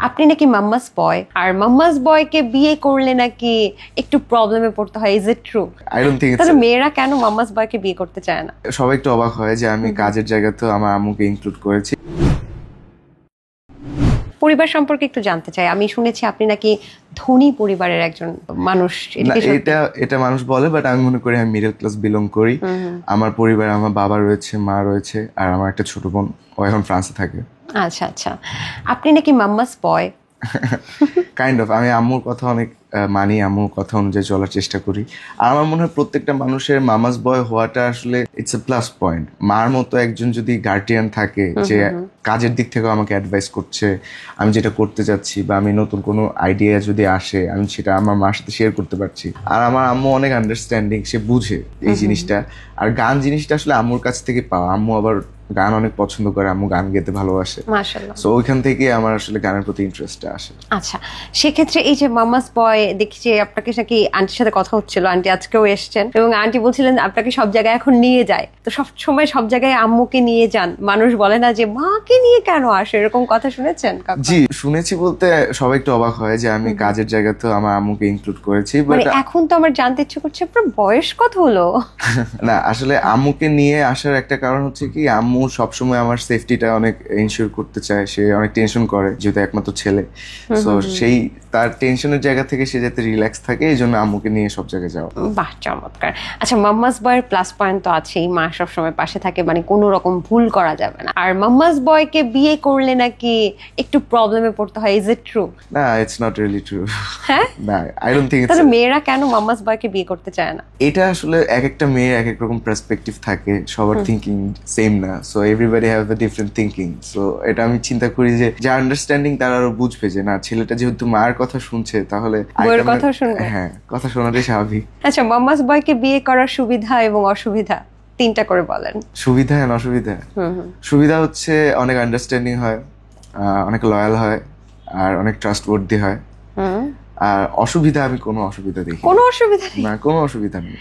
আপনি নাকি মাম্মাস বয়, আর মাম্মাস বয়কে বিয়ে করলে নাকি একটু প্রবলেমে পড়তে হয়, is it true? I don't think তাহলে মেয়েরা কেন মাম্মাস বয়কে বিয়ে করতে চায় না? সবাই একটু অবাক হয় যে আমি কাজের জায়গাতেও আমার আম্মুকে ইনক্লুড করেছি। পরিবার সম্পর্কে একটু জানতে চাই। আমি শুনেছি আপনি নাকি ধনী পরিবারের একজন মানুষ। এটা মানুষ বলে, বাট আমি মনে করি আমি মিডল ক্লাস বিলং করি। আমার পরিবারে আমার বাবা রয়েছে, মা রয়েছে, আর আমার একটা ছোট বোন, ও এখন ফ্রান্সে থাকে। আচ্ছা আচ্ছা, আপনি নাকি মাম্মাস বয়? Kind of. আমি আম্মুর কথা অনেক মানি, আম্মুর কথা অনুযায়ী চলার চেষ্টা করি। আর আমার মনে হয় প্রত্যেকটা মানুষের মামাস বয় হওয়াটা আসলে ইটস এ প্লাস পয়েন্ট। মার মতো একজন যদি গার্ডিয়ান থাকে যে কাজের দিক থেকেও আমাকে অ্যাডভাইস করছে, আমি যেটা করতে যাচ্ছি বা আমি নতুন কোনো আইডিয়া যদি আসে আমি সেটা আমার মার সাথে শেয়ার করতে পারছি। আর আমার আম্মু অনেক আন্ডারস্ট্যান্ডিং, সে বুঝে এই জিনিসটা। আর গান জিনিসটা আসলে আম্মুর কাছ থেকে পাওয়া। আম্মু আবার গান অনেক পছন্দ করে, আম্মু গান গেতে ভালোবাসে, মাশাআল্লাহ। সো ওইখান থেকে আমার আসলে গানের প্রতি ইন্টারেস্টটা আসে। আচ্ছা, সেক্ষেত্রে এই যে মামাস বয়, দেখি যে আপনাকে নাকি আন্টির সাথে কথা হচ্ছিল, আন্টি আজকেও এসছেন এবং আন্টি বলছিলেন আপনাকে সব জায়গায় এখন নিয়ে যায়, তো সব সময় সব জায়গায় আম্মুকে নিয়ে যান, মানুষ বলে না যে মাকে নিয়ে কেন আসে, এরকম কথা শুনেছেন? জি শুনেছি, বলতে সবাই একটু অবাক হয় যে আমি কাজের জায়গাতেও আমার আম্মুকে ইনক্লুড করেছি। মানে এখন তো আমার জানতে ইচ্ছে করছে আপনার বয়স কত হলো? না, আসলে আম্মুকে নিয়ে আসার একটা কারণ হচ্ছে কি, আম্মু সবসময় আমার সেফটিটা অনেক ইনশিওর করতে চায়। সে অনেক টেনশন করে, যেহেতু একমাত্র ছেলে, সো সেই তার টেনশনের জায়গা থেকে সে যাতে রিল্যাক্স থাকে, এই জন্য আম্মুকে নিয়ে সব জায়গায় যাওয়া। বাহ, চমৎকার। আচ্ছা, মাম্মাস বয়ের প্লাস পয়েন্ট তো আছেই, মা সবসময় পাশে থাকে, মানে কোনো রকম ভুল করা যাবে না। আর মাম্মাস বয়কে বিয়ে করলে নাকি একটু প্রবলেমে পড়তে হয়, ইজ ইট ট্রু? না, ইটস নট রিয়েলি ট্রু। হ্যাঁ, না, আই ডোন্ট থিংক। তাহলে মেয়েরা কেন মাম্মাস বয়কে বিয়ে করতে চায় না? এটা আসলে এক একটা মেয়ের এক এক রকম পার্সপেক্টিভ থাকে, সবার থিঙ্কিং সেম না, so everybody have a different thinking. So এটা আমি চিন্তা করি যে যার আন্ডারস্ট্যান্ডিং তারা আরো বুঝবে যে না, ছেলেটা যেহেতু মায়ের কথা শুনছে তাহলে বউয়ের কথা শুনবে। হ্যাঁ, কথা শোনাটাই স্বাভাবিক। আচ্ছা, মাম্মাস বয়কে বিয়ে করার সুবিধা এবং অসুবিধা তিনটা করে বলেন। সুবিধা আর অসুবিধা? সুবিধা হচ্ছে অনেক আন্ডারস্ট্যান্ডিং হয়, অনেক লয়াল হয়, আর অনেক ট্রাস্টওয়ার্দি হয়। আর অসুবিধা, আমি কোনো অসুবিধা দেখি। কোনো অসুবিধা নেই? না, কোনো অসুবিধা নেই।